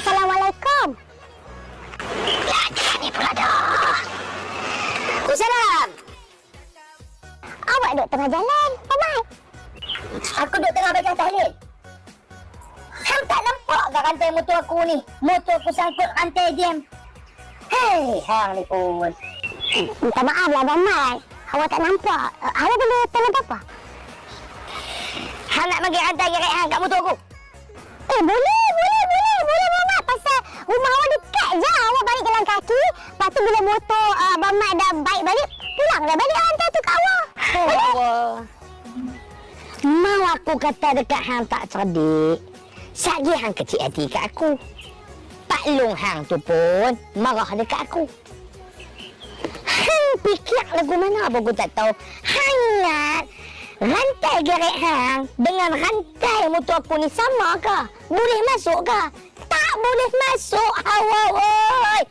Assalamualaikum. Ni pula dah. Waalaikumsalam. Awak duduk tengah jalan, Omai. Aku duduk tengah baca tahlil. Hang tak nampak ke rantai motor aku ni? Motor aku sangkut rantai jam. Hei, hang ni pun. Minta maaf lah, Abang Mai. Awak tak nampak. Awak boleh tolong apa? Hang nak bagi rantai gerak hang kat motor aku? Boleh, Abang Mai. Pasal rumah awak dekat je. Awak balik jalan kaki. Lepas tu bila motor Abang Mai dah baik balik, pulang dah balik rantai tu kat awak. Allah. Mau aku kata dekat hang tak cerdik. Sagi hang kecil hati kat aku. Pak Long hang tu pun marah dekat aku. Hang fikir lagu mana apa aku tak tahu. Hang ingat rantai gerak hang dengan rantai motor aku ni sama ke? Boleh masuk ke? Tak boleh masuk, awak oi.